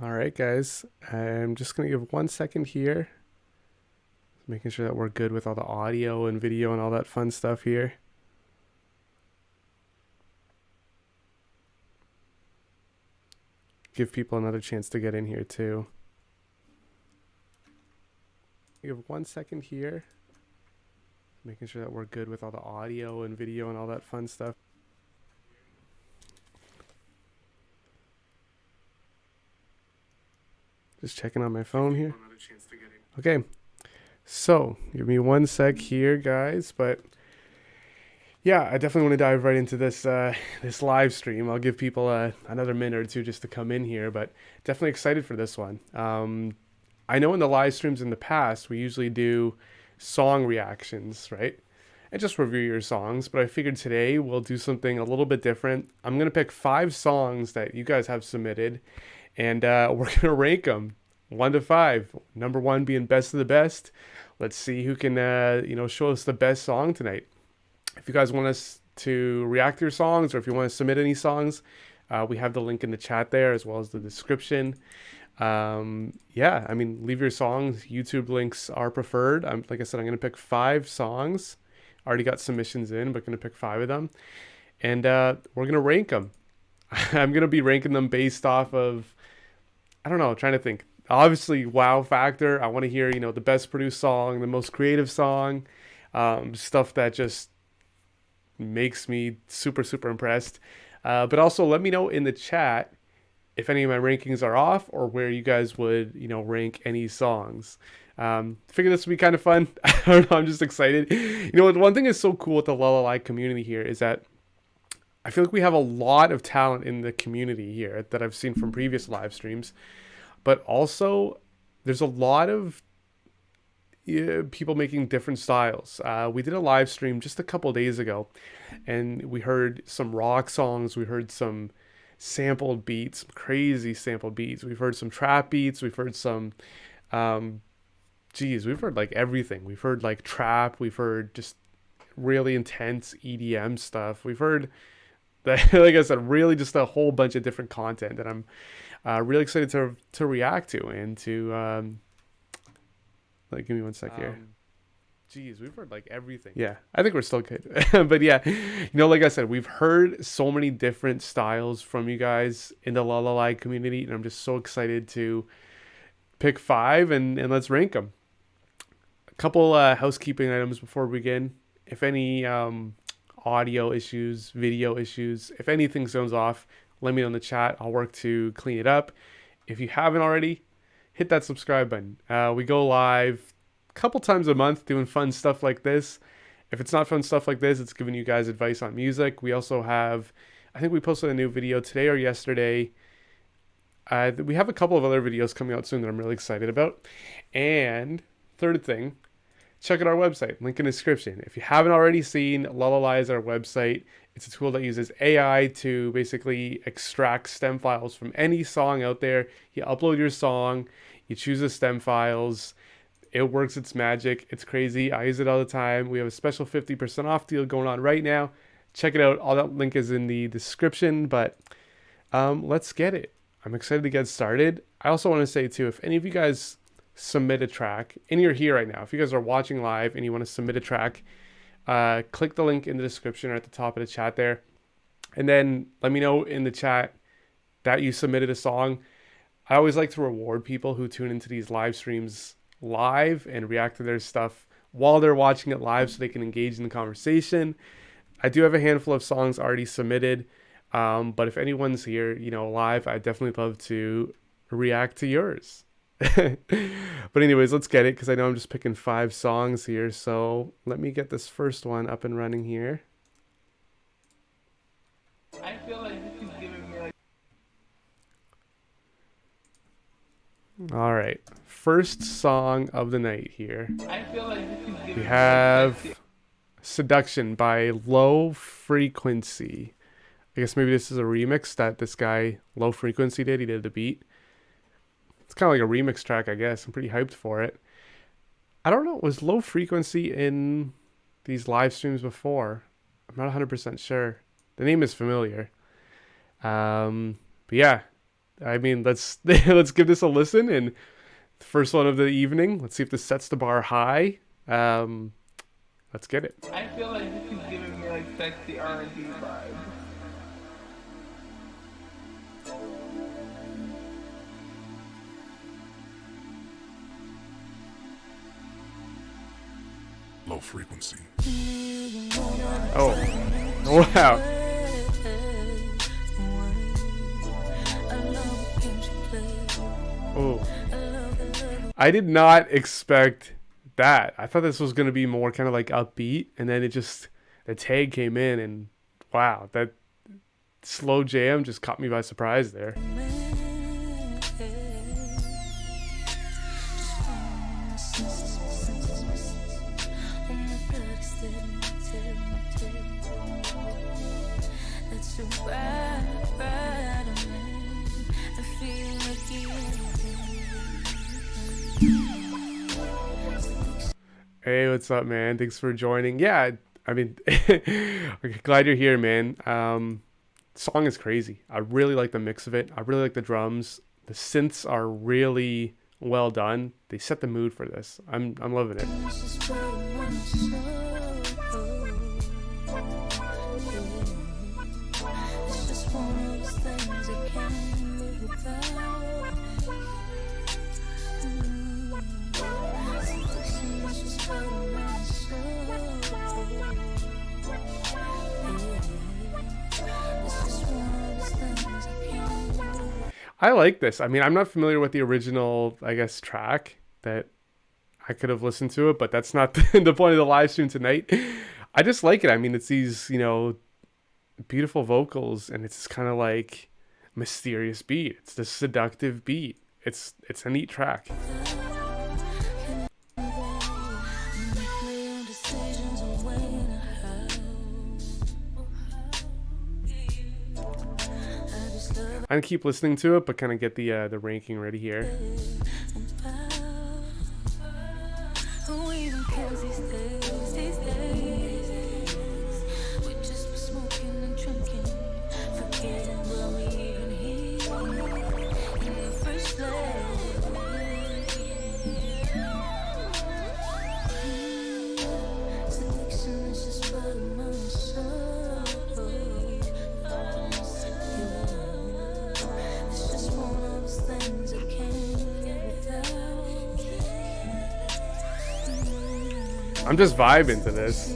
All right, guys. I'm just going to give 1 second here, making sure that we're good with all the audio and video and all that fun stuff here. Give people another chance to get in here too. Give 1 second here, making sure that we're good with all the audio and video and all that fun stuff. Just checking on my phone here. Okay, so give me 1 sec here, guys. But yeah, I definitely want to dive right into this live stream. I'll give people another minute or two just to come in here, but definitely excited for this one. I know in the live streams in the past we usually do song reactions, right? And just review your songs, but I figured today we'll do something a little bit different. I'm gonna pick 5 songs that you guys have submitted, and we're gonna rank them 1 to 5. Number one being best of the best. Let's see who can show us the best song tonight. If you guys want us to react to your songs, or if you want to submit any songs, we have the link in the chat there as well as the description. Yeah, I mean, leave your songs. YouTube links are preferred. Like I said, I'm going to pick 5 songs. Already got submissions in, but going to pick 5 of them. And we're going to rank them. I'm going to be ranking them based off of, I don't know, trying to think. Obviously, wow factor. I want to hear, the best produced song, the most creative song, stuff that just makes me super, super impressed. But also let me know in the chat if any of my rankings are off or where you guys would, rank any songs. Figure this would be kind of fun. I don't know. I'm just excited. One thing is so cool with the Lullaby community here is that I feel like we have a lot of talent in the community here that I've seen from previous live streams, but also there's a lot of people making different styles. We did a live stream just a couple days ago, and we heard some rock songs. We heard some sampled beats, some crazy sampled beats. We've heard some trap beats. We've heard some, we've heard like everything. We've heard like trap. We've heard just really intense EDM stuff. We've heard that, like I said, really just a whole bunch of different content that I'm really excited to react to and to like, give me 1 sec here. We've heard like everything. Yeah, I think we're still good. But yeah, like I said, we've heard so many different styles from you guys in the Lullaby community, and I'm just so excited to pick 5 and let's rank them. A couple housekeeping items before we begin. If any audio issues, video issues, if anything zones off, let me know in the chat. I'll work to clean it up. If you haven't already, hit that subscribe button. We go live a couple times a month doing fun stuff like this. If it's not fun stuff like this, it's giving you guys advice on music. We also have, I think we posted a new video today or yesterday. We have a couple of other videos coming out soon that I'm really excited about. And third thing, check out our website, link in the description. If you haven't already seen, Lullaby is our website. It's a tool that uses AI to basically extract stem files from any song out there. You upload your song, you choose the stem files, it works its magic. It's crazy. I use it all the time. We have a special 50% off deal going on right now. Check it out. All that link is in the description, but let's get it. I'm excited to get started. I also want to say too, if any of you guys submit a track and you're here right now, if you guys are watching live and you want to submit a track, click the link in the description or at the top of the chat there, and then let me know in the chat that you submitted a song. I always like to reward people who tune into these live streams live and react to their stuff while they're watching it live so they can engage in the conversation. I do have a handful of songs already submitted, but if anyone's here live, I'd definitely love to react to yours. But anyways, let's get it, because I know I'm just picking 5 songs here. So let me get this first one up and running here. I feel like this is giving me like... All right, first song of the night here. I feel like this is giving we have Seduction by Low Frequency. I guess maybe this is a remix that this guy Low Frequency did. He did the beat. It's kind of like a remix track, I guess. I'm pretty hyped for it. I don't know. Was Low Frequency in these live streams before? I'm not 100% sure. The name is familiar. But yeah, I mean, let's let's give this a listen. And the first one of the evening. Let's see if this sets the bar high. Um, let's get it. I feel like this is giving me like sexy R&B vibes. Low frequency. Oh, wow. Oh, I did not expect that. I thought this was gonna be more kind of like upbeat, and then the tag came in, and wow, that slow jam just caught me by surprise there. Hey, what's up, man? Thanks for joining. Yeah, I mean, okay, glad you're here, man. Song is crazy. I really like the mix of it. I really like the drums. The synths are really well done. They set the mood for this. I'm loving it. I like this. I mean, I'm not familiar with the original, I guess, track that I could have listened to it, but that's not the point of the live stream tonight. I just like it. I mean, it's these, beautiful vocals, and it's kind of like mysterious beat. It's this seductive beat. It's a neat track. I'm gonna keep listening to it, but kind of get the ranking ready here. I'm just vibing to this.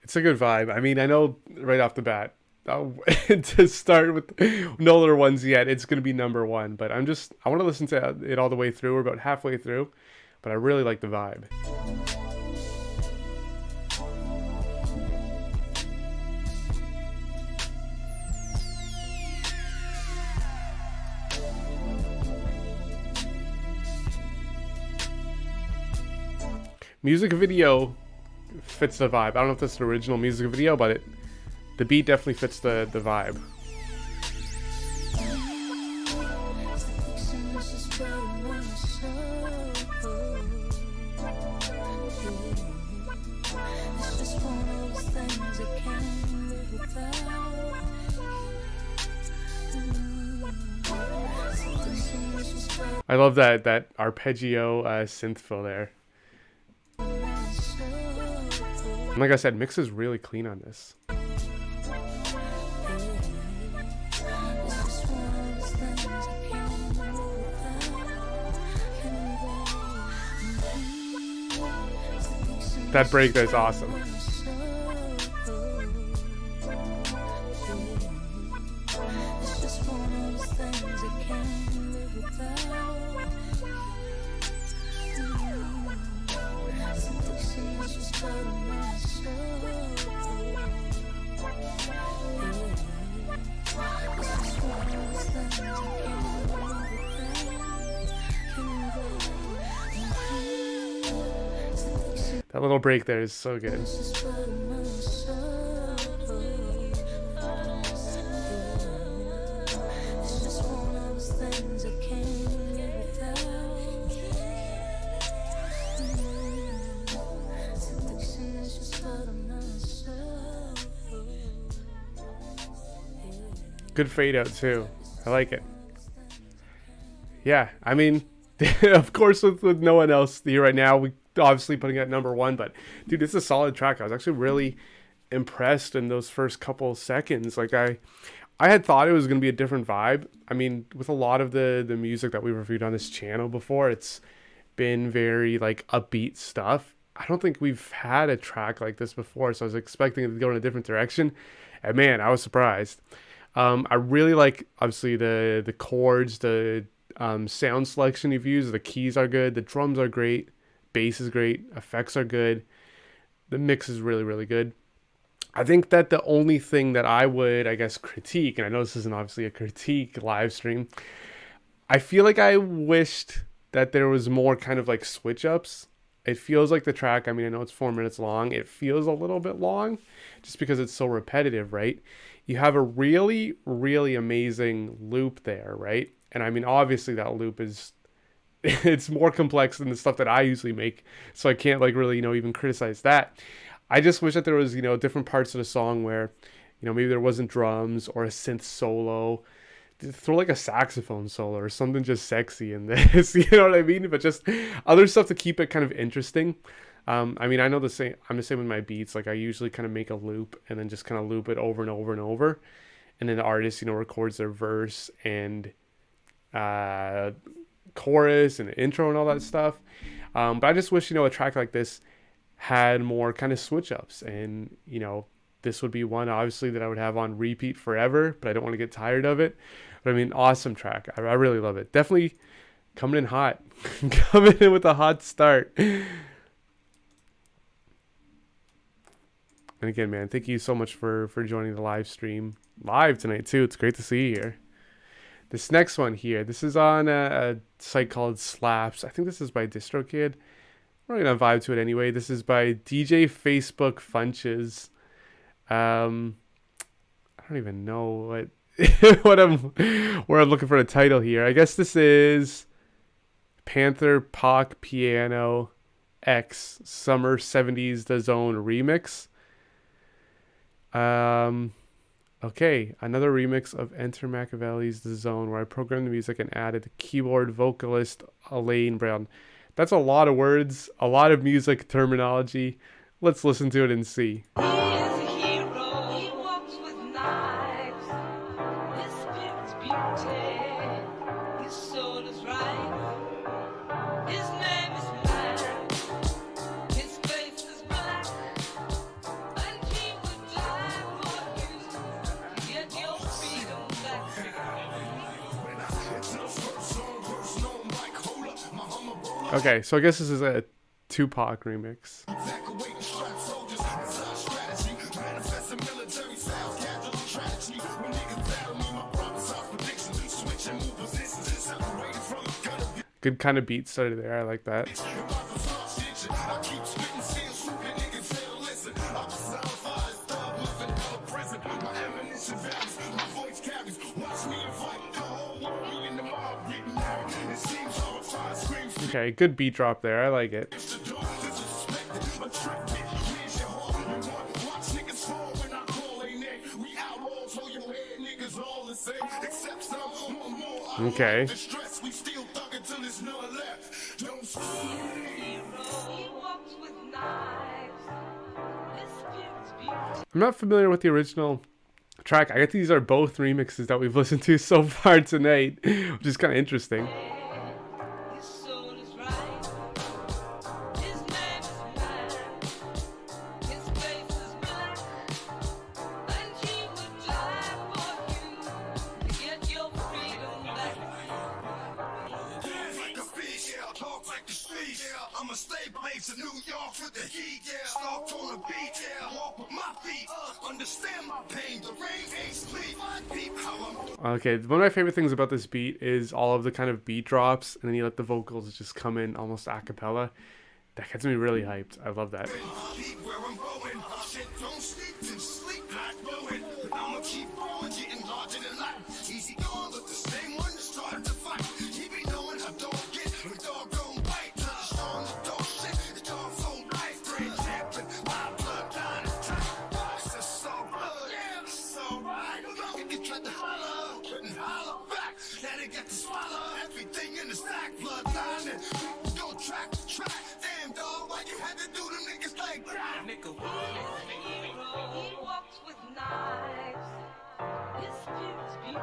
It's a good vibe. I mean, I know right off the bat, to start with no other ones yet, it's going to be number one, but I want to listen to it all the way through. We're about halfway through, but I really like the vibe. Music video fits the vibe. I don't know if that's the original music video, but the beat definitely fits the vibe. I love that arpeggio synth fill there. And like I said, mix is really clean on this. That break there is awesome. That little break there is so good. Good fade out too. I like it. Yeah, I mean, of course, with no one else here right now, we obviously putting it at number one. But dude, it's a solid track. I was actually really impressed in those first couple seconds. Like I had thought it was gonna be a different vibe. I mean, with a lot of the music that we reviewed on this channel before, it's been very like upbeat stuff. I don't think we've had a track like this before, so I was expecting it to go in a different direction. And man, I was surprised. I really like obviously the chords, the sound selection you've used. The keys are good, the drums are great, bass is great, effects are good, the mix is really, really good. I think that the only thing that I would, I guess, critique, and I know this isn't obviously a critique live stream, I feel like I wished that there was more kind of like switch ups. It feels like the track, I mean, I know it's 4 minutes long. It feels a little bit long just because it's so repetitive, right? You have a really, really amazing loop there, right? And I mean, obviously that loop is, it's more complex than the stuff that I usually make. So I can't like really, even criticize that. I just wish that there was, different parts of the song where, maybe there wasn't drums or a synth solo. Throw like a saxophone solo or something just sexy in this, you know what I mean? But just other stuff to keep it kind of interesting. I mean, I know the same, I'm the same with my beats. Like I usually kind of make a loop and then just kind of loop it over and over and over. And then the artist, records their verse and chorus and intro and all that stuff. But I just wish, a track like this had more kind of switch ups, and this would be one obviously that I would have on repeat forever, but I don't want to get tired of it. But I mean, awesome track. I really love it. Definitely coming in hot. Coming in with a hot start. And again, man, thank you so much for joining the live stream live tonight too. It's great to see you here. This next one here, this is on a site called Slaps. I think this is by DistroKid. We're not gonna vibe to it anyway. This is by DJ Facebook Funches. I don't even know what where I'm looking for the title here. I guess this is Panther Pac Piano X Summer 70s The Zone remix. Okay, another remix of Enter Machiavelli's The Zone, where I programmed the music and added keyboard vocalist Elaine Brown. That's a lot of words, a lot of music terminology. Let's listen to it and see. Okay, so I guess this is a Tupac remix. Good kind of beat started there. I like that. Okay, good beat drop there. I like it. Okay. I'm not familiar with the original track. I guess these are both remixes that we've listened to so far tonight, which is kind of interesting. Okay, one of my favorite things about this beat is all of the kind of beat drops, and then you let the vocals just come in almost a cappella. That gets me really hyped. I love that. get to swallow everything in the sack bloodline and go track to track. Damn dog, why you had to do them niggas like that? Nigga, He walks with knives. His spirit's beauty.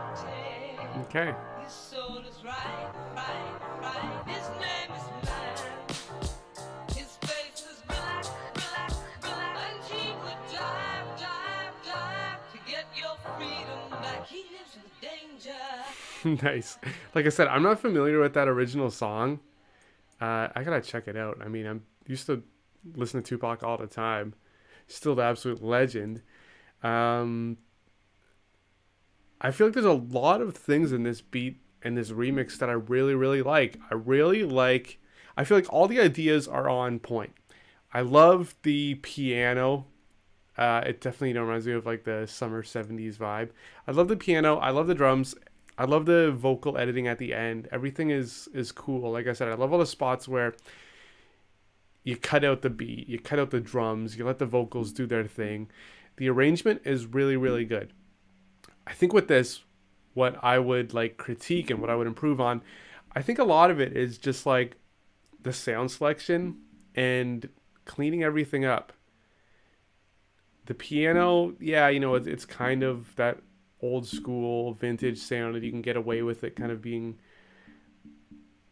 Okay. His soul is right. His name is man. His face is black. And he would dive to get your freedom back. He lives with danger. Nice. Like I said, I'm not familiar with that original song. I gotta check it out. I mean, I'm used to listen to Tupac all the time. Still the absolute legend. I feel like there's a lot of things in this beat and this remix that I really, really like. I feel like all the ideas are on point. I love the piano. It definitely reminds me of like the summer 70s vibe. I love the piano. I love the drums. I love the vocal editing at the end. Everything is cool. Like I said, I love all the spots where you cut out the beat, you cut out the drums, you let the vocals do their thing. The arrangement is really, really good. I think with this, what I would like critique and what I would improve on, I think a lot of it is just like the sound selection and cleaning everything up. The piano, yeah, you know, it's kind of that old school vintage sound that you can get away with it kind of being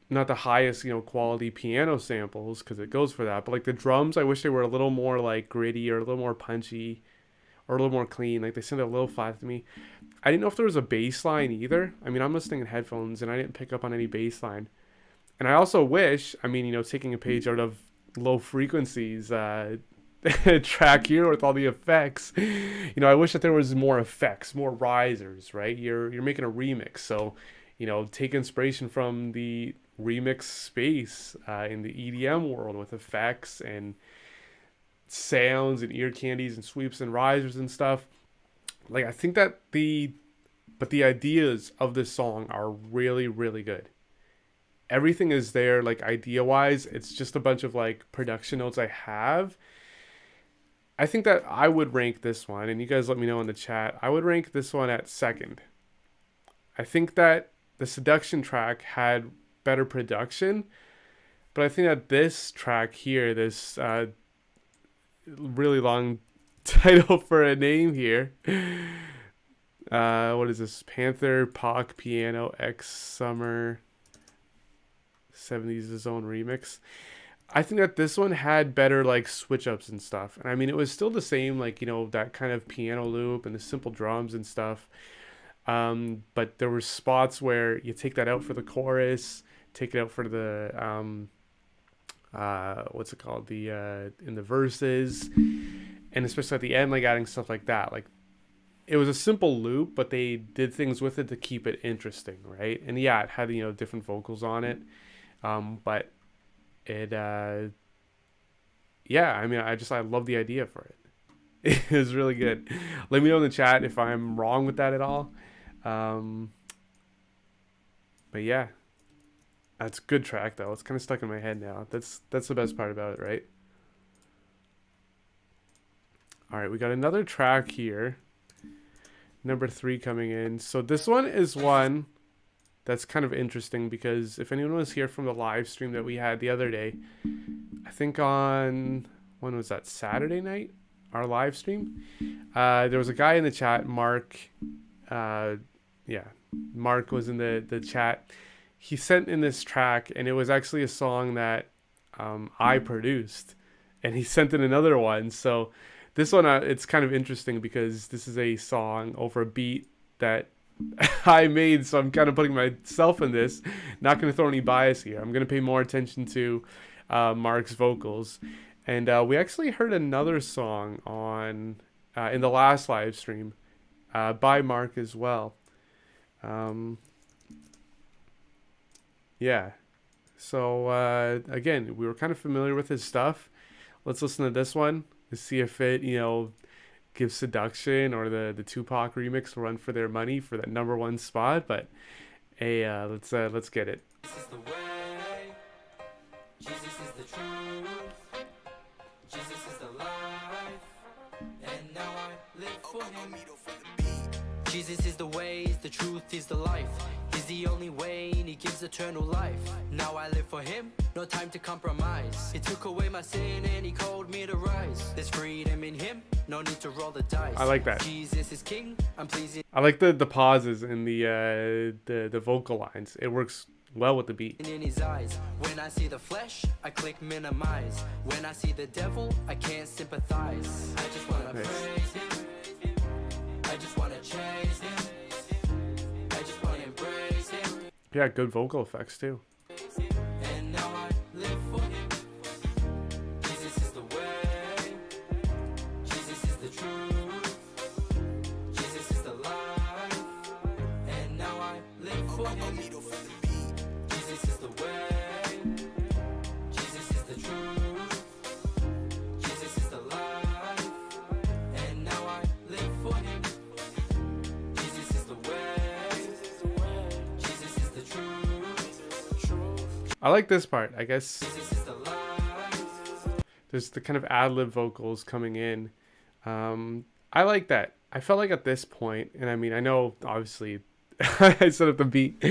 not the highest, you know, quality piano samples because it goes for that. But like the drums, I wish they were a little more like gritty or a little more punchy or a little more clean. Like they sounded a little flat to me. I didn't know if there was a bass line either. I mean, I'm listening in headphones and I didn't pick up on any bass line. And I also wish, I mean, you know, taking a page out of Low Frequencies track here with all the effects, you know, I wish that there was more effects, more risers, right? You're making a remix, so, you know, take inspiration from the remix space in the EDM world with effects and sounds and ear candies and sweeps and risers and stuff. Like I think that the ideas of this song are really, really good. Everything is there, like idea wise. It's just a bunch of like production notes I have. I think that I would rank this one, and you guys let me know in the chat, I would rank this one at second. I think that the Seduction track had better production, but I think that this track here, this really long title for a name here, what is this? Panther Pac Piano X Summer 70s Zone Remix. I think that this one had better like switch ups and stuff. And I mean, it was still the same, like, you know, that kind of piano loop and the simple drums and stuff. But there were spots where you take that out for the chorus, take it out for the, what's it called? The, in the verses, and especially at the end, like adding stuff like that. Like it was a simple loop, but they did things with it to keep it interesting. Right. And yeah, it had, you know, different vocals on it. But it yeah, I mean, I love the idea for it. It was really good. Let me know in the chat if I'm wrong with that at all. But yeah, that's a good track though. It's kind of stuck in my head now. That's the best part about it, right? All right, we got another track here, number 3 coming in. So this one is one that's kind of interesting because if anyone was here from the live stream that we had the other day, I think on, when was that, Saturday night, our live stream, there was a guy in the chat, Mark. Mark was in the chat. He sent in this track, and it was actually a song that I produced, and he sent in another one. So this one, it's kind of interesting because this is a song over a beat that I made, so I'm kind of putting myself in this. Not going to throw any bias here. I'm going to pay more attention to Mark's vocals. And we actually heard another song on in the last live stream by Mark as well. Yeah. So again, we were kind of familiar with his stuff. Let's listen to this one to see if it, you know, gives Seduction or the Tupac remix a run for their money for that number 1 spot. But hey, let's get it. This is the way. Jesus is the truth. Jesus is the life. And now I live for him. Jesus is the way, is the truth, is the life. He's He's the only way and he gives eternal life. Now I live for him, no time to compromise. He took away my sin and he called me to rise. There's freedom in him, no need to roll the dice. I like that. Jesus is king, I'm pleasing I like the pauses in the vocal lines. It works well with the beat. in his eyes. When I see the flesh, I click minimize. When I see the devil, I can't sympathize. I just wanna Nice. praise him. I just wanna chase him. I just wanna embrace him. Yeah, good vocal effects too. And now I live for him. Jesus is the way. Jesus is the truth. Jesus is the life. And now I live for him. Jesus is the way. Jesus is the truth. Jesus is the life. And now I live for him. Jesus is the way. Jesus is the truth. I like this part. I guess Jesus is the life. there's the kind of ad-lib vocals coming in. I like that. I felt like at this point, and I mean, I know obviously I set up the beat.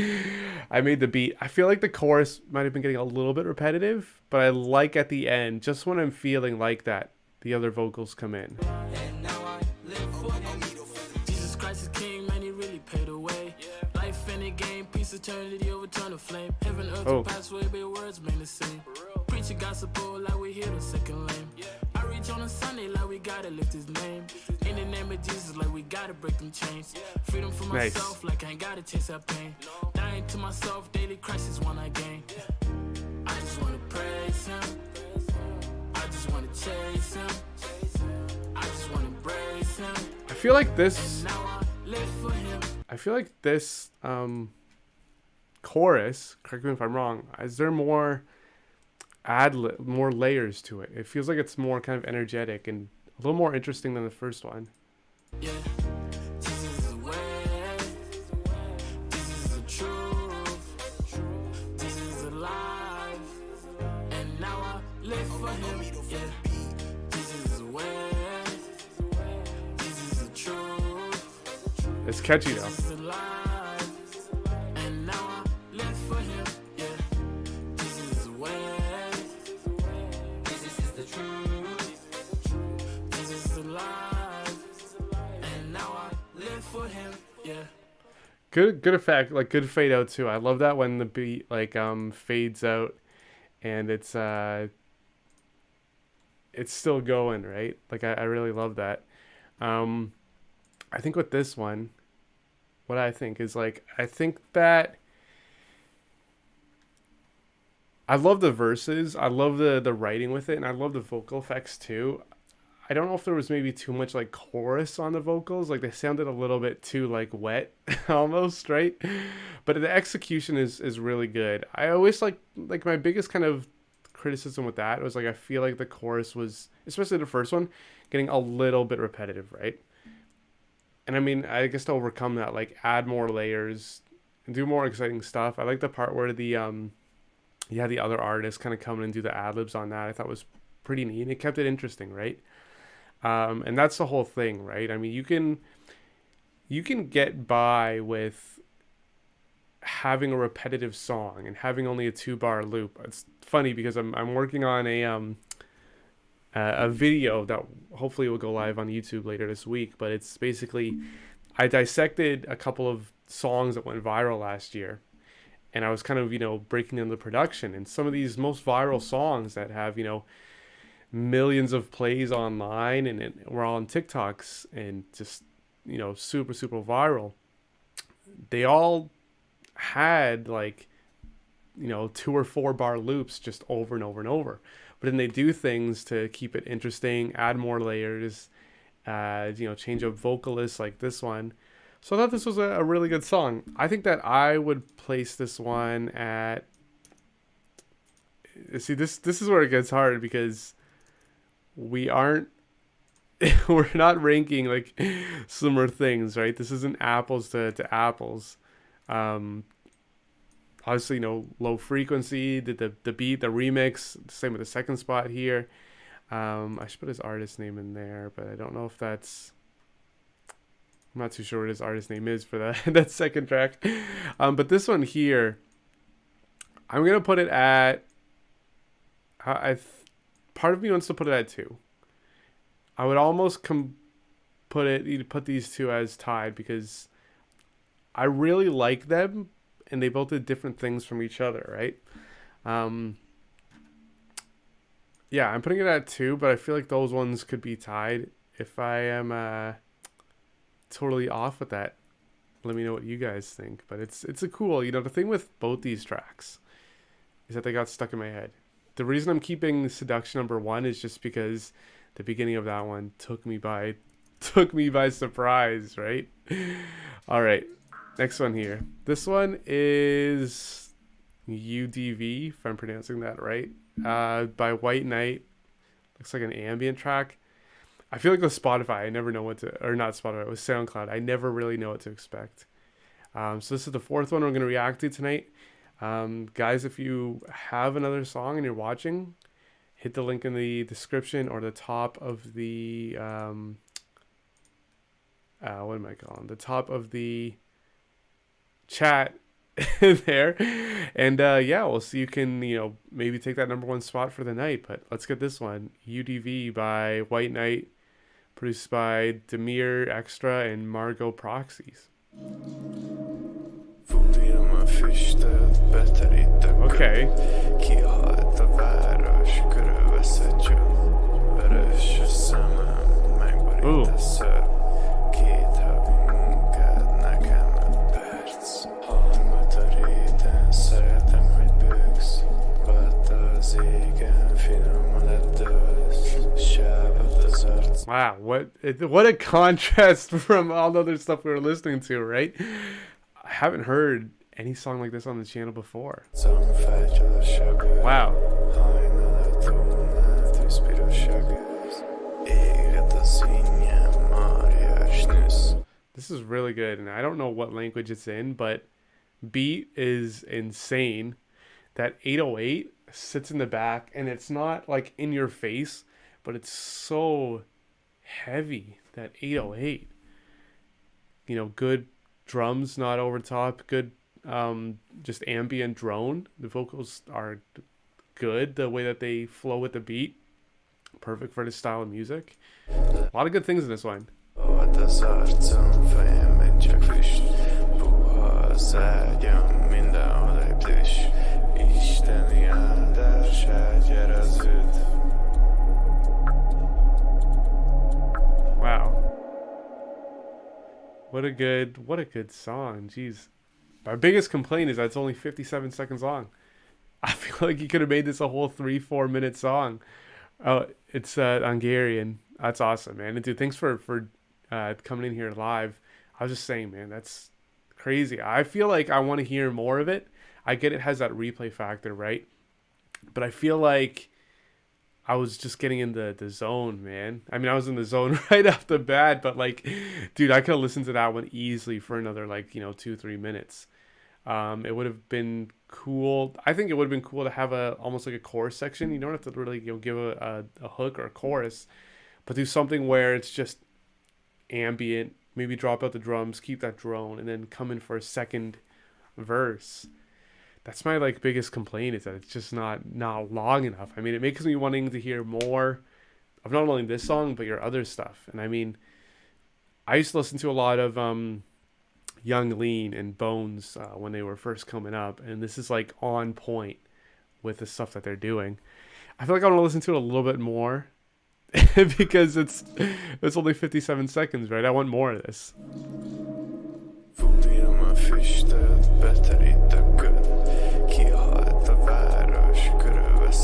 I made the beat. I feel like the chorus might have been getting a little bit repetitive, but I like at the end, just when I'm feeling like that, the other vocals come in. And now I live for him. Jesus Christ is king, man, he really paid the way. Life in a game, peace, eternity, overturn the flame. Heaven, earth Oh. will pass away, but your words remain the same. Preaching gospel like we hear the sick and lame. I reach on a Sunday like we gotta lift his name. In the name of Jesus, like we gotta break them chains. Freedom for Nice. myself, like I ain't gotta chase that pain. Dying to myself, daily crisis one I gain. I just wanna praise him. I just wanna chase him. I just wanna embrace him. I feel like this Now I live for him. I feel like this chorus, correct me if I'm wrong, is there more more layers to it? It feels like it's more kind of energetic and a little more interesting than the first one. Yeah. Jesus is the way. Jesus is the truth. Jesus is alive. And now I live for him. Yeah. Jesus is the way. Jesus is the truth. It's catchy though. Jesus is alive. And now I live for him. Yeah. Jesus is the way. Jesus is the truth. Jesus is alive. And now I live for him. Yeah. Good effect, like good fade out too. I love that when the beat like fades out and it's still going, right? Like I really love that. I think with this one, what I think is like, I think that I love the verses. I love the writing with it, and I love the vocal effects too. I don't know if there was maybe too much like chorus on the vocals. Like they sounded a little bit too like wet almost, right? But the execution is really good. I always like my biggest kind of criticism with that was like I feel like the chorus was, especially the first one, getting a little bit repetitive, right? And I mean, I guess to overcome that, like add more layers and do more exciting stuff. I like the part where the the other artists kind of come in and do the ad libs on that. I thought was pretty neat, and it kept it interesting, right? And that's the whole thing, right? I mean, you can get by with having a repetitive song and having only a 2-bar loop. It's funny because I'm working on a video that hopefully will go live on YouTube later this week, but it's basically I dissected a couple of songs that went viral last year, and I was kind of breaking down the production, and some of these most viral songs that have millions of plays online and we're all on TikToks and just super viral, they all had like 2 or 4 bar loops just over and over and over, but then they do things to keep it interesting, add more layers, change up vocalists like this one. So I thought this was a really good song. I think that I would place this one at, see, this is where it gets hard because we're not ranking like similar things, right? This isn't apples to apples. Obviously, Low Frequency, the beat, the remix, same with the second spot here. I should put his artist name in there, but I don't know if that's, I'm not too sure what his artist name is for that that second track. But this one here, I'm gonna put it at. Part of me wants to put it at 2. I would almost put these two as tied because I really like them, and they both did different things from each other, right? Yeah, I'm putting it at 2, but I feel like those ones could be tied. If I am totally off with that, let me know what you guys think. But it's a cool, the thing with both these tracks is that they got stuck in my head. The reason I'm keeping Seduction number 1 is just because the beginning of that one took me by surprise, right? All right, next one here. This one is UDV, if I'm pronouncing that right, by White Knight. Looks like an ambient track. I feel like with Spotify, I never know what to, or not Spotify, with SoundCloud, I never really know what to expect. So this is the 4th one we're going to react to tonight. Guys, if you have another song and you're watching, hit the link in the description or the top of the, what am I calling? The top of the chat there. And yeah, we'll see you can, maybe take that number 1 spot for the night. But let's get this one. UDV by White Knight, produced by Demir Extra and Margot Proxies. Okay. Ooh. Wow, what a contrast from all the other stuff we were listening to, right? I haven't heard any song like this on the channel before. Wow. This is really good, and I don't know what language it's in, but beat is insane. That 808 sits in the back, and it's not like in your face, but it's so heavy. That 808, good drums, not over top, good just ambient drone. The vocals are good, the way that they flow with the beat, perfect for this style of music. A lot of good things in this one. Wow. What a good song. Jeez. My biggest complaint is that it's only 57 seconds long. I feel like you could have made this a whole 3-4 minute song. Oh, it's Hungarian. That's awesome, man. And dude, thanks for coming in here live. I was just saying, man, that's crazy. I feel like I want to hear more of it. I get it has that replay factor, right? But I feel like I was just getting in the zone, man. I mean, I was in the zone right off the bat, but like, dude, I could have listened to that one easily for another 2-3 minutes. It would have been cool. I think it would have been cool to have almost like a chorus section. You don't have to really give a hook or a chorus, but do something where it's just ambient. Maybe drop out the drums, keep that drone, and then come in for a second verse. That's my biggest complaint, is that it's just not long enough. I mean, it makes me wanting to hear more of not only this song but your other stuff. And I mean, I used to listen to a lot of Young Lean and Bones when they were first coming up, and this is on point with the stuff that they're doing. I feel like I want to listen to it a little bit more because it's only 57 seconds, right? I want more of this.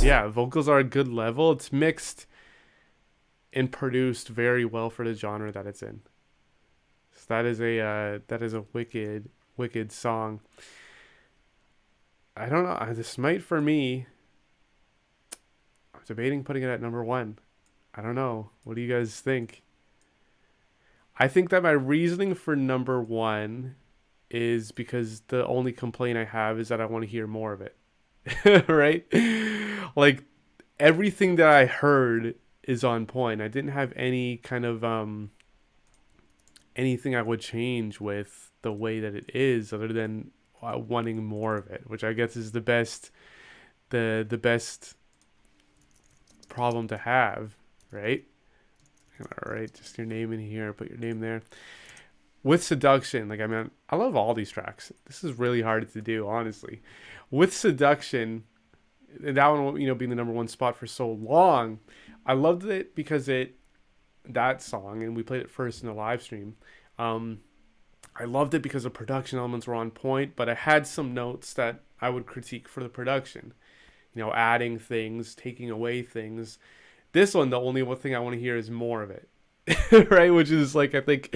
Yeah, vocals are a good level. It's mixed and produced very well for the genre that it's in. So that is a wicked song. I don't know. This might, for me, I'm debating putting it at number 1. I don't know. What do you guys think? I think that my reasoning for number 1 is because the only complaint I have is that I want to hear more of it. Right? Like, everything that I heard is on point. I didn't have any kind of anything I would change with the way that it is, other than wanting more of it, which I guess is the best, the best problem to have, right? All right, just your name in here, put your name there. With Seduction, like, I mean, I love all these tracks. This is really hard to do, honestly. With Seduction, and that one, you know, being the number one spot for so long, I loved it because that song, and we played it first in the live stream. I loved it because the production elements were on point, but I had some notes that I would critique for the production. You know, adding things, taking away things. This one, the only one thing I want to hear is more of it. Right? Which is like, I think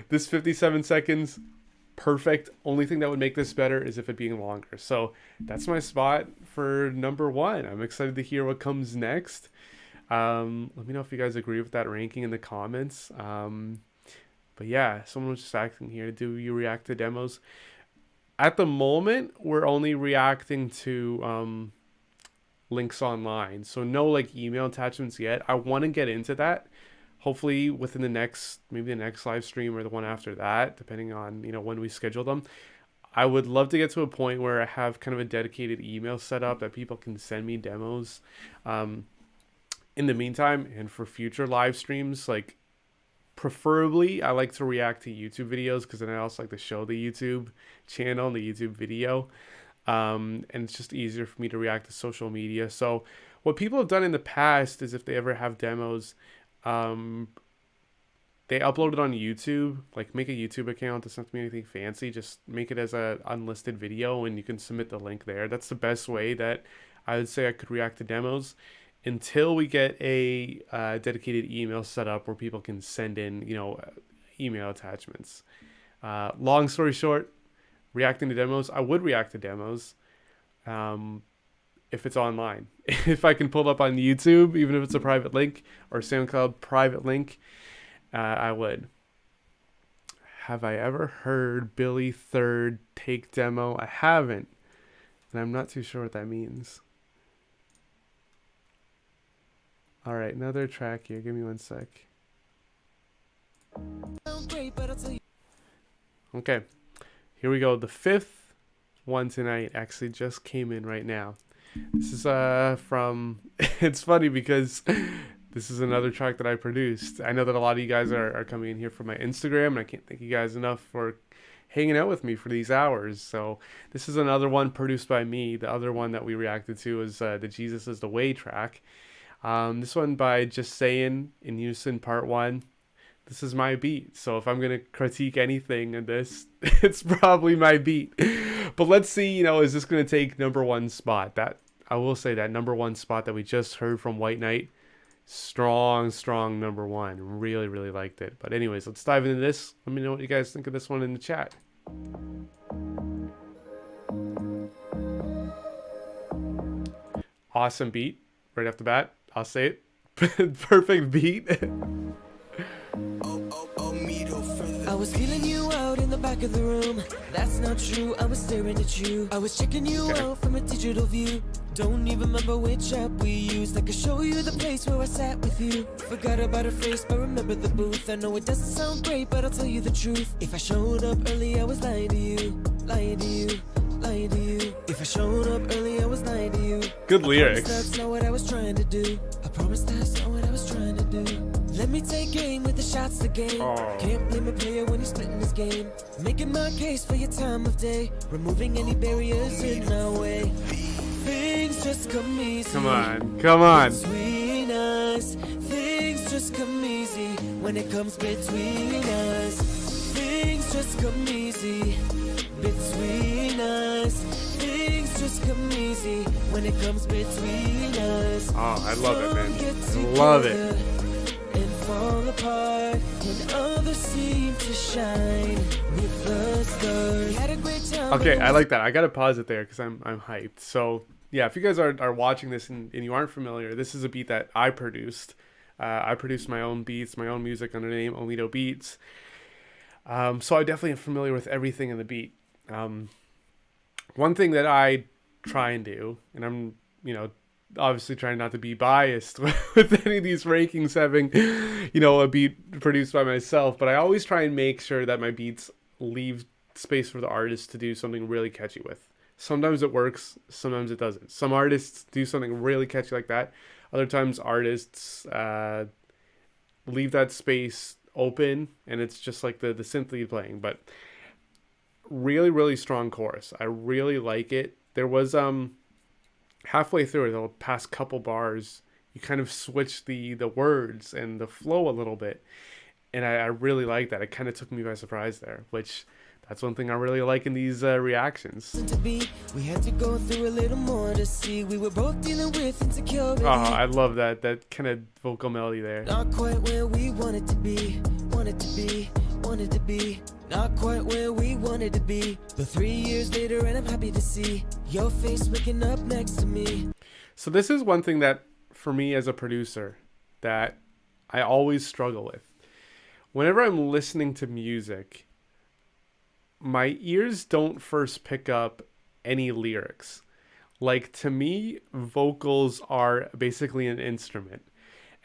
this 57 seconds, perfect. Only thing that would make this better is if it being longer. So that's my spot for number one. I'm excited to hear what comes next. Let me know if you guys agree with that ranking in the comments. But yeah, someone was just asking here, do you react to demos? At the moment, we're only reacting to links online. So no like email attachments yet. I want to get into that. Hopefully within the next, maybe the next live stream or the one after that, depending on, you know, when we schedule them. I would love to get to a point where I have kind of a dedicated email set up that people can send me demos. In the meantime, and for future live streams, like, preferably I like to react to YouTube videos, because then I also like to show the YouTube channel and the YouTube video. And it's just easier for me to react to social media. So what people have done in the past is, if they ever have demos, they upload it on YouTube. Like, make a YouTube account. Doesn't have to be anything fancy. Just make it as a unlisted video, and you can submit the link there. That's the best way that I would say I could react to demos, until we get a dedicated email set up where people can send in, you know, email attachments. Long story short, reacting to demos, I would react to demos if it's online. If I can pull it up on YouTube, even if it's a private link, or SoundCloud private link, I would. Have I ever heard Billy Third take demo? I haven't, and I'm not too sure what that means. All right, another track here. Give me one sec. Okay, here we go. The fifth one tonight actually just came in right now. This is from, it's funny because this is another track that I produced. I know that a lot of you guys are coming in here from my Instagram, and I can't thank you guys enough for hanging out with me for these hours. So this is another one produced by me. The other one that we reacted to is the Jesus is the Way track. This one by Just Saying in Unison Part 1. This is my beat. So if I'm going to critique anything in this, it's probably my beat. But let's see, you know, is this going to take number one spot? That, I will say, that number one spot that we just heard from White Knight, strong number one. Really, really liked it. But anyways, let's dive into this. Let me know what you guys think of this one in the chat. Awesome beat right off the bat. I'll say it. Perfect beat. I was feeling you out in the back of the room. That's not true, I was staring at you. I was checking you out from a digital view. Don't even remember which app we used. I could show you the place where I sat with you. Forgot about her face, but remember the booth. I know it doesn't sound great, but I'll tell you the truth. If I showed up early, I was lying to you. Lying to you. Lying to you. If I showed up early, I was lying to you. Good I lyrics. promise that's not what I was trying to do. I promise that's not what I was trying to do. Let me take aim with the shots the game. Oh. Can't blame a player when he's splitting his game. Making my case for your time of day. Removing any barriers in my way. Things just come easy. Come on. Come on. Between us, things just come easy. When it comes between us, things just come easy. Between us, things just come easy. When it comes between us. Oh, I love it, man. Get I love it. together and fall apart when others seem to shine with the stars. We had a great time. Okay, I like that. I gotta pause it there because I'm hyped. So yeah, if you guys are watching this and you aren't familiar, this is a beat that I produced. I produced my own beats, my own music under the name Olito Beats. So I definitely am familiar with everything in the beat. One thing that I try and do, and I'm, you know, obviously trying not to be biased with any of these rankings having, a beat produced by myself, but I always try and make sure that my beats leave space for the artist to do something really catchy with. Sometimes it works, sometimes it doesn't. Some artists do something really catchy like that. Other times artists leave that space open and it's just like the synth lead playing. But really, really strong chorus. I really like it. There was halfway through it, the past couple bars, you kind of switch the words and the flow a little bit. And I really like that. It kind of took me by surprise there, which that's one thing I really like in these reactions. To be, we had to go through a little more to see we were both dealing with insecurity. Oh, I love that kind of vocal melody there. Not quite where we wanted to be, wanted to be, wanted to be. Not quite where we wanted to be. But 3 years later and I'm happy to see your face waking up next to me. So this is one thing that for me as a producer that I always struggle with. Whenever I'm listening to music, my ears don't first pick up any lyrics. Like, to me, vocals are basically an instrument.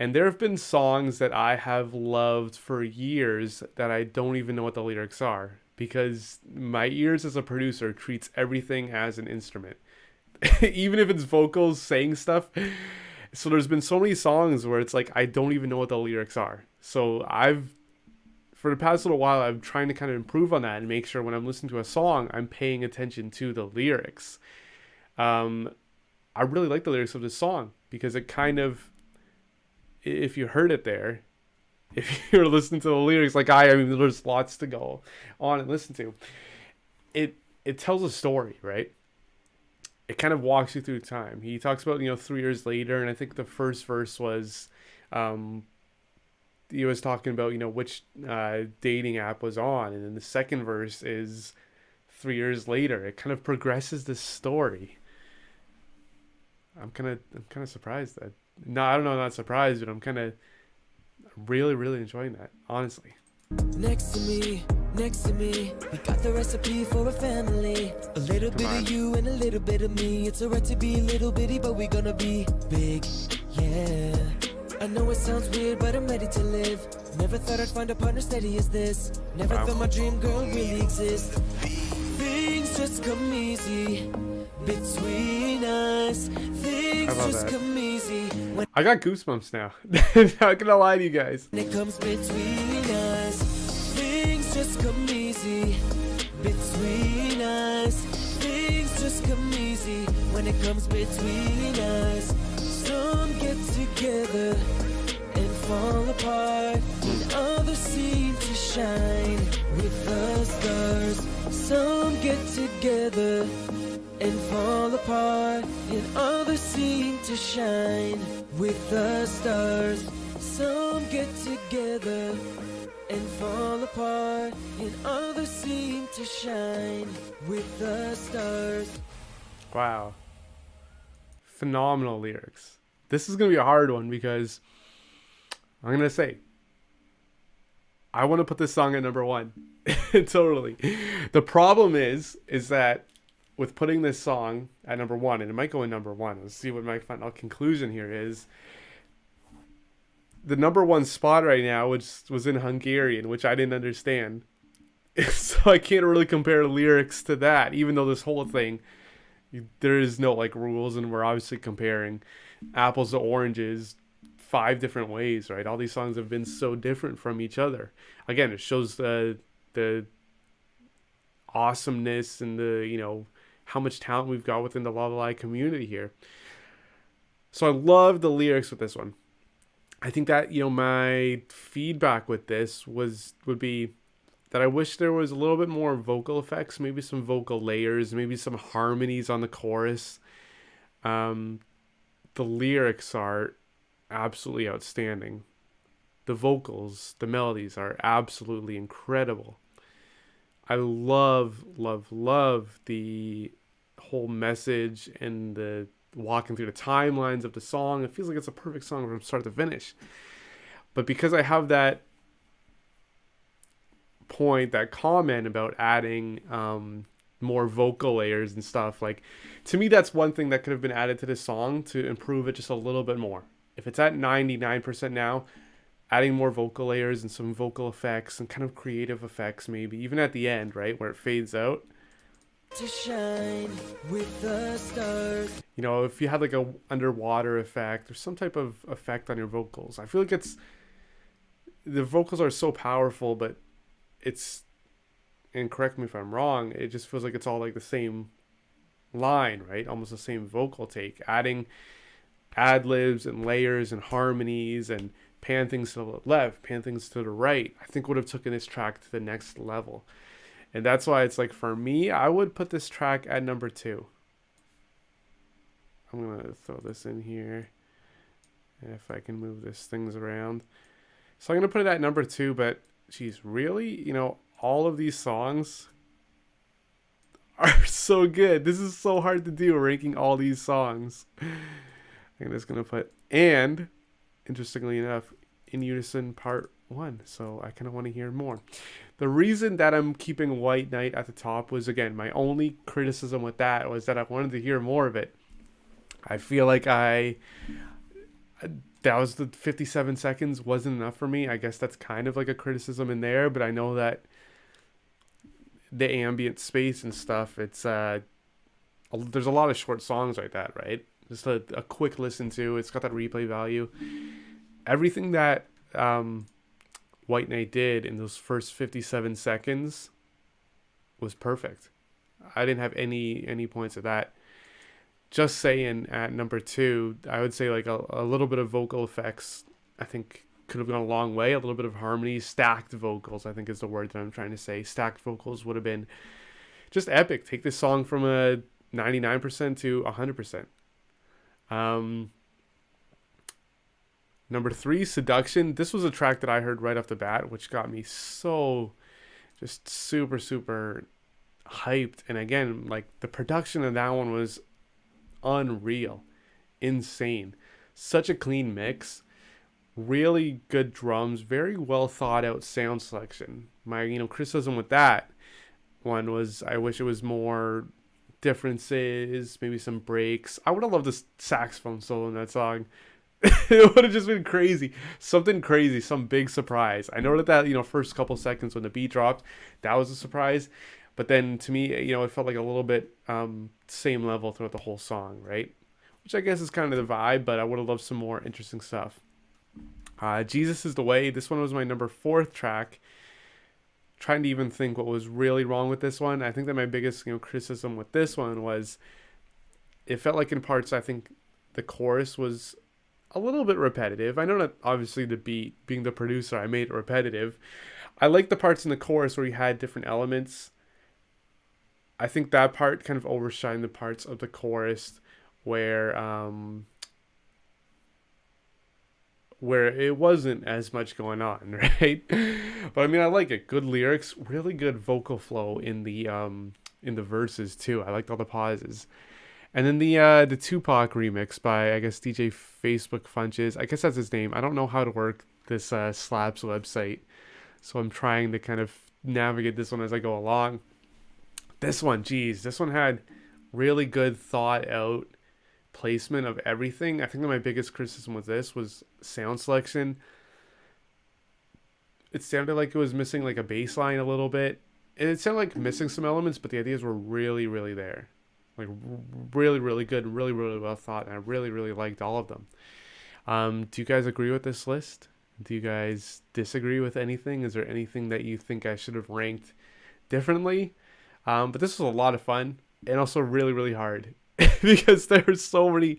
And there have been songs that I have loved for years that I don't even know what the lyrics are, because my ears as a producer treats everything as an instrument. Even if it's vocals saying stuff. So there's been so many songs where it's like I don't even know what the lyrics are. So for the past little while, I'm trying to kind of improve on that and make sure when I'm listening to a song, I'm paying attention to the lyrics. I really like the lyrics of this song because it kind of, if you heard it there, if you're listening to the lyrics like I mean, there's lots to go on and listen to. It tells a story, right? It kind of walks you through time. He talks about, 3 years later, and I think the first verse was, he was talking about, which dating app was on. And then the second verse is 3 years later. It kind of progresses the story. I'm kind of surprised that, no, I don't know, not surprised, but I'm kind of really, really enjoying that, honestly. Next to me, we got the recipe for a family. A little bit of you and a little bit of me. It's alright to be little bitty, but we gonna be big, yeah. I know it sounds weird, but I'm ready to live. Never thought I'd find a partner steady as this. Never thought my dream girl really exists. Things just come easy between us. Things just that. come easy when I got goosebumps now. Not gonna lie to you guys. it comes between us. Things just come easy between us. Things just come easy when it comes between us. Some get together and fall apart, and others seem to shine with the stars. Some get together and fall apart, and others seem to shine with the stars. Some get together and fall apart, and others seem to shine with the stars. Wow. Phenomenal lyrics. This is going to be a hard one because I'm going to say I want to put this song at number 1. Totally. The problem is that with putting this song at number 1, and it might go in number 1. Let's see what my final conclusion here is. The number 1 spot right now, which was in Hungarian, which I didn't understand. So I can't really compare lyrics to that, even though this whole thing, there is no rules, and we're obviously comparing apples to oranges 5 different ways, right? All these songs have been so different from each other. Again, it shows the awesomeness and the how much talent we've got within the Lalala community here. So I love the lyrics with this one. I think that my feedback with this would be that I wish there was a little bit more vocal effects, maybe some vocal layers, maybe some harmonies on the chorus. The lyrics are absolutely outstanding. The vocals, the melodies are absolutely incredible. I love, love, love the whole message and the walking through the timelines of the song. It feels like it's a perfect song from start to finish. But because I have that point, that comment about adding more vocal layers and stuff. Like, to me, that's one thing that could have been added to this song to improve it just a little bit more. If it's at 99% now, adding more vocal layers and some vocal effects and kind of creative effects, maybe even at the end, right, where it fades out. To shine with the stars. You know, if you had like a underwater effect or some type of effect on your vocals, I feel like the vocals are so powerful, but it's, and correct me if I'm wrong, it just feels like it's all like the same line, right? Almost the same vocal take. Adding ad libs and layers and harmonies and pan things to the left, pan things to the right, I think would have taken this track to the next level. And that's why it's like, for me, I would put this track at number 2. I'm going to throw this in here. If I can move these things around. So I'm going to put it at number 2, but geez, really? You know, all of these songs are so good. This is so hard to do, ranking all these songs. I'm just going to put, and interestingly enough, In Unison Part 1. So I kind of want to hear more. The reason that I'm keeping White Knight at the top was, again, my only criticism with that was that I wanted to hear more of it. I feel like that was the 57 seconds wasn't enough for me. I guess that's kind of like a criticism in there, but I know that the ambient space and stuff, it's there's a lot of short songs like that, right? Just a quick listen to. It's got that replay value. Everything that White Knight did in those first 57 seconds was perfect. I didn't have any points of that. Just saying, at number 2, I would say like a little bit of vocal effects, I think could have gone a long way. A little bit of harmony, stacked vocals, I think is the word that I'm trying to say. Stacked vocals would have been just epic. Take this song from a 99% to 100%. Number 3, Seduction. This was a track that I heard right off the bat, which got me so just super hyped. And again, like, the production of that one was unreal, insane. Such a clean mix, really good drums, very well thought out sound selection. My criticism with that one was I wish it was more differences, maybe some breaks. I would have loved this saxophone solo in that song. It would have just been crazy. Something crazy, some big surprise. I know that first couple seconds when the beat dropped, that was a surprise. But then to me, it felt like a little bit same level throughout the whole song, right? Which I guess is kind of the vibe, but I would have loved some more interesting stuff. Jesus is the Way. This one was my number 4th track. Trying to even think what was really wrong with this one. I think that my biggest criticism with this one was it felt like in parts, I think the chorus was a little bit repetitive. I know that obviously the beat, being the producer, I made it repetitive. I like the parts in the chorus where you had different elements. I think that part kind of overshined the parts of the chorus where it wasn't as much going on, right? But I mean, I like it. Good lyrics, really good vocal flow in the verses too. I liked all the pauses. And then the Tupac remix by, I guess, DJ Facebook Funches. I guess that's his name. I don't know how to work this Slaps website, so I'm trying to kind of navigate this one as I go along. This one had really good thought out placement of everything. I think that my biggest criticism with this was sound selection. It sounded like it was missing like a bass line a little bit. And it sounded like missing some elements, but the ideas were really, really there. Like really, really good, really, really well thought, and I really, really liked all of them. Do you guys agree with this list? Do you guys disagree with anything? Is there anything that you think I should have ranked differently? But this was a lot of fun and also really, really hard because there's so many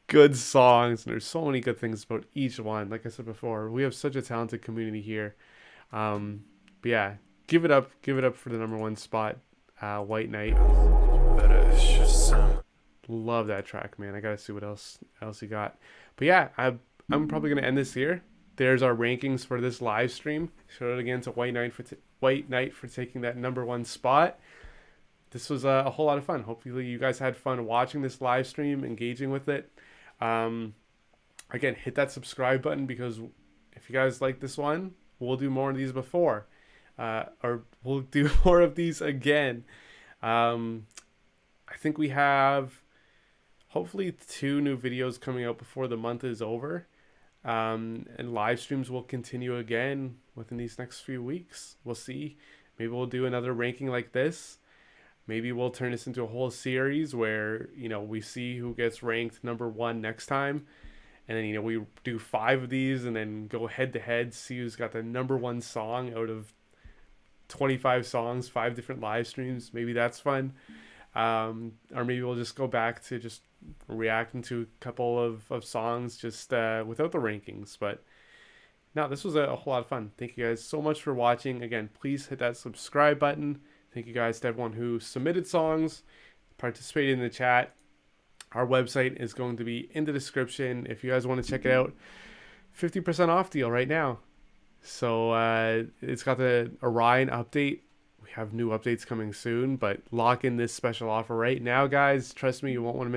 good songs and there's so many good things about each one. Like I said before, we have such a talented community here. But yeah, give it up for the number 1 spot, White Knight. Love that track, man. I gotta see what else you got. But yeah, I'm probably gonna end this here. There's our rankings for this live stream. Shout out again to White Knight for taking that number 1 spot. This was a whole lot of fun. Hopefully you guys had fun watching this live stream, engaging with it. Again, hit that subscribe button because if you guys like this one, we'll do more of these or we'll do more of these again. I think we have hopefully 2 new videos coming out before the month is over. And live streams will continue again within these next few weeks. We'll see. Maybe we'll do another ranking like this. Maybe we'll turn this into a whole series where, we see who gets ranked number 1 next time. And then, we do 5 of these and then go head to head, see who's got the number 1 song out of 25 songs, 5 different live streams. Maybe that's fun. Or maybe we'll just go back to just reacting to a couple of songs just without the rankings. But no, this was a whole lot of fun. Thank you guys so much for watching. Again, please hit that subscribe button. Thank you guys to everyone who submitted songs, participated in the chat. Our website is going to be in the description if you guys want to check it out. 50% off deal right now. So it's got the Orion update. We have new updates coming soon, but lock in this special offer right now, guys. Trust me, you won't want to miss